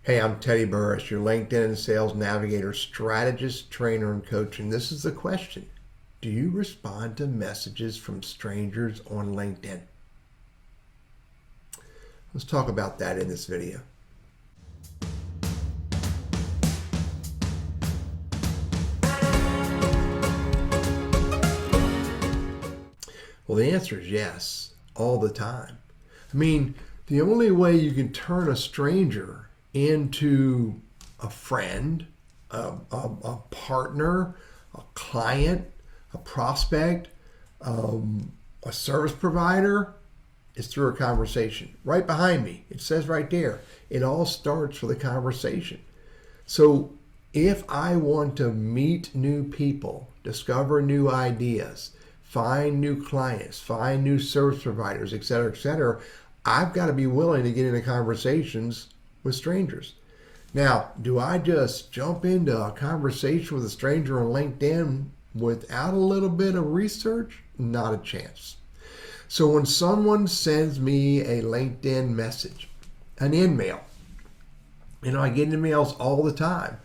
Hey, I'm Teddy Burriss, your LinkedIn and Sales Navigator strategist, trainer, and coach. And this is the question. Do you respond to messages from strangers on LinkedIn? Let's talk about that in this video. Well, the answer is yes, all the time. I mean, the only way you can turn a stranger into a friend, a partner, a client, a prospect, a service provider is through a conversation. Right behind me, it says right there, it all starts with a conversation. So if I want to meet new people, discover new ideas, find new clients, find new service providers, et cetera, I've got to be willing to get into conversations with strangers. Now, do I just jump into a conversation with a stranger on LinkedIn without a little bit of research? Not a chance. So when someone sends me a LinkedIn message, an email, I get emails all the time.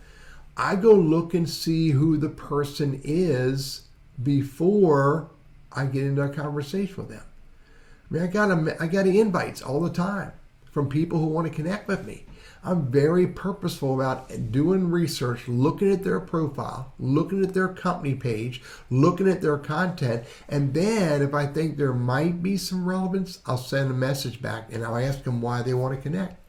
I go look and see who the person is before I get into a conversation with them. I mean, I got invites all the time from people who want to connect with me. I'm very purposeful about doing research, looking at their profile, looking at their company page, looking at their content, and then if I think there might be some relevance, I'll send a message back and I'll ask them why they want to connect.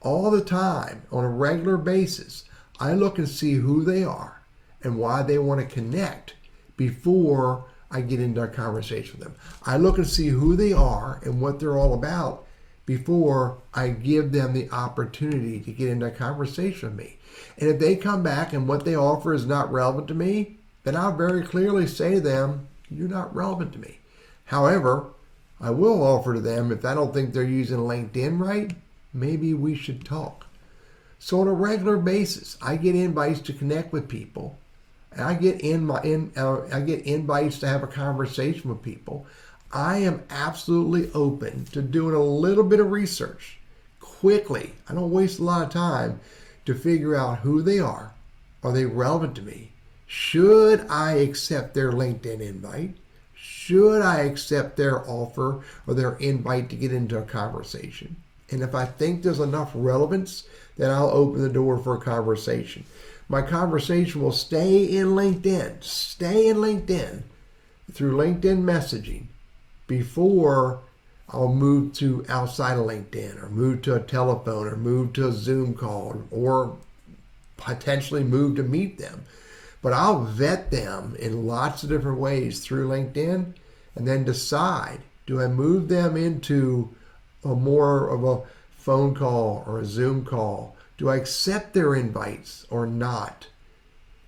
All the time, on a regular basis, I look and see who they are and why they want to connect before I get into a conversation with them. I look and see who they are and what they're all about before I give them the opportunity to get into a conversation with me. And if they come back and what they offer is not relevant to me, then I'll very clearly say to them, you're not relevant to me. However, I will offer to them, if I don't think they're using LinkedIn right, maybe we should talk. So on a regular basis, I get invites to connect with people. And I get invites to have a conversation with people. I am absolutely open to doing a little bit of research quickly. I don't waste a lot of time to figure out who they are. Are they relevant to me? Should I accept their LinkedIn invite? Should I accept their offer or their invite to get into a conversation? And if I think there's enough relevance, then I'll open the door for a conversation. My conversation will stay in LinkedIn through LinkedIn messaging before I'll move to outside of LinkedIn or move to a telephone or move to a Zoom call or potentially move to meet them. But I'll vet them in lots of different ways through LinkedIn and then decide, do I move them into a more of a phone call or a Zoom call? Do I accept their invites or not?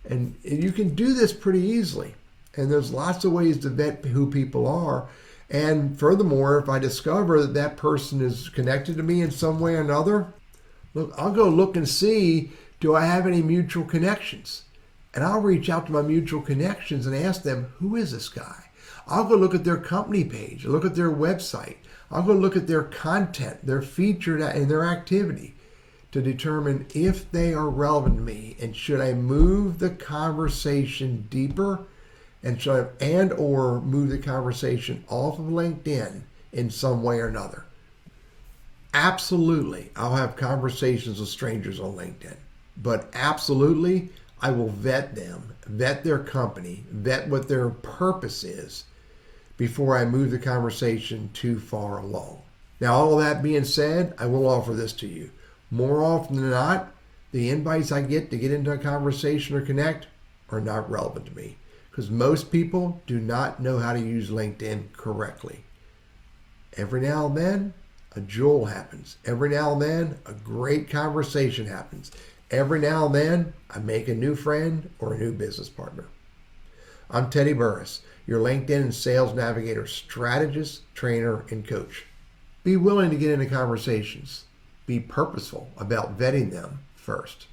And you can do this pretty easily. And there's lots of ways to vet who people are. And furthermore, if I discover that that person is connected to me in some way or another, look, I'll go look and see, do I have any mutual connections? And I'll reach out to my mutual connections and ask them, who is this guy? I'll go look at their company page, look at their website. I'll go look at their content, their featured and their activity to determine if they are relevant to me and should I move the conversation deeper and or move the conversation off of LinkedIn in some way or another. Absolutely, I'll have conversations with strangers on LinkedIn, but absolutely, I will vet them, vet their company, vet what their purpose is before I move the conversation too far along. Now, all of that being said, I will offer this to you. More often than not, the invites I get to get into a conversation or connect are not relevant to me because most people do not know how to use LinkedIn correctly. Every now and then, a jewel happens. Every now and then, a great conversation happens. Every now and then, I make a new friend or a new business partner. I'm Teddy Burriss, your LinkedIn and Sales Navigator strategist, trainer, and coach. Be willing to get into conversations. Be purposeful about vetting them first.